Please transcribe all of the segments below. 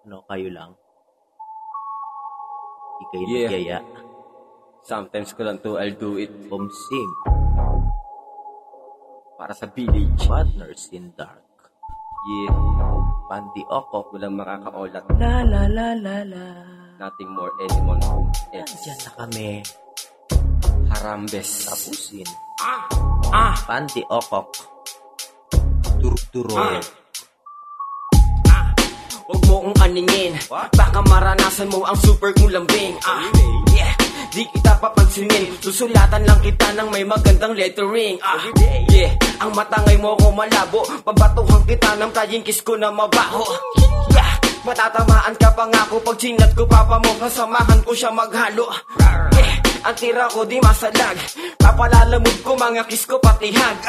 Ano, kayo lang? Di kayo nagyaya. Sometimes ko lang to, I'll do it. Bumsim. Para sa village. Partners in dark. Yeah. Pandi Okok. Walang makakaulat. La la la la la. Nothing more anymore. Diyan na kami. Harambes. Tapusin. Pandi Okok. Duruk-duro. Huwag mo kong aningin. Baka maranasan mo ang super kong lambing. Yeah, di kita papansinin. Susulatan lang kita ng may magandang lettering. Yeah, ang matangay mo ko malabo. Pabatuhan kita ng taying kiss ko na mabaho. Yeah, matatamaan ka pa nga ko. Pag sinat ko papa mo, kasamahan ko siya maghalo. Yeah, ang tira ko di masalag. Papalalamog ko mga kiss ko patihag.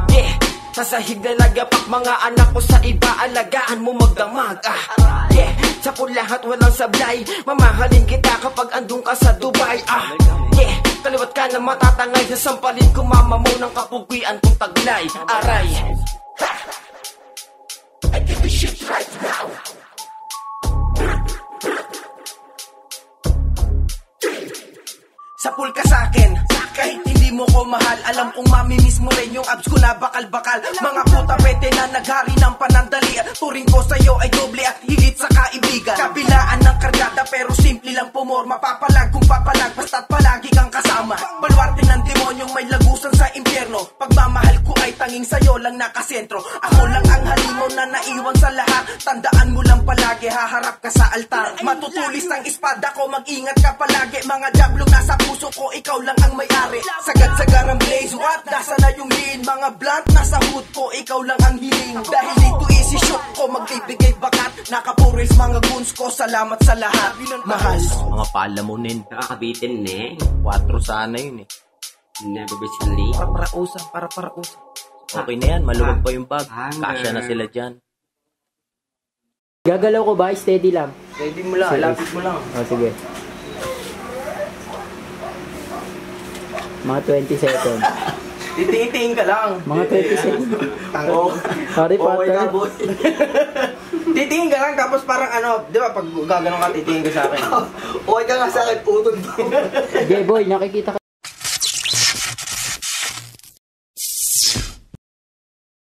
Yeah, sa sahig na lagapak mga anak ko sa iba, alagaan mo magdamag. Yeah, sa lahat walang sablay. Mamahalin kita kapag andun ka sa Dubai. Yeah, kaliwat ka na matatangay. Sasampalin ko mama mo ng kapugwian kong taglay. Aray, ha! I give a shit right now. Sapul ka sa'kin, kahit hindi mo ko mahal. Alam kong mamimiss mo rin yung abs ko na bakal-bakal. Mga puta pwede na naghari ng panandali. Turing ko sa'yo ay doble at hilit sa kaibigan. Kabilaan ng kargada pero simple lang pumorma. Papalag kung papalag basta't palagi kang kasama. Balwarte ng demonyong may lagusan sa impyerno. Pagmamahal ko ay tanging sa'yo lang nakasentro. Ako lang ang halimaw na naiwan sa lahat. Tandaan mo lang palagi, haharap ka sa altar. Matutulis ng espada ko, mag-ingat ka palagi. Mga diablong nasa puso ko, ikaw lang ang may-ari. Sagad-sagar ang blaze, what? Nasa na yung lean? Mga blunt, nasa hood ko, ikaw lang ang hiling. Dahil dito easy shoot ko, magbibigay bakat. Nakapurils mga goons ko, salamat sa lahat. Mahal. Mga palamunin. Nakakabitin ne. 4 sana yun eh. Never recently. Para-parausan. Okay na yan, maluwag pa yung bag. Kasya na sila dyan. Gagalaw ko ba? Steady lang. Ready mo lang, lapit mo lang. O, sige. Mga 20 seconds. Titingin ka lang. Mga 20 seconds. Harry Potter. Titingin ka lang tapos parang ano, di ba pag gaganon ka titingin ka sa akin. Okay ka nga sa akin, utod. Okay, boy, nakikita ka.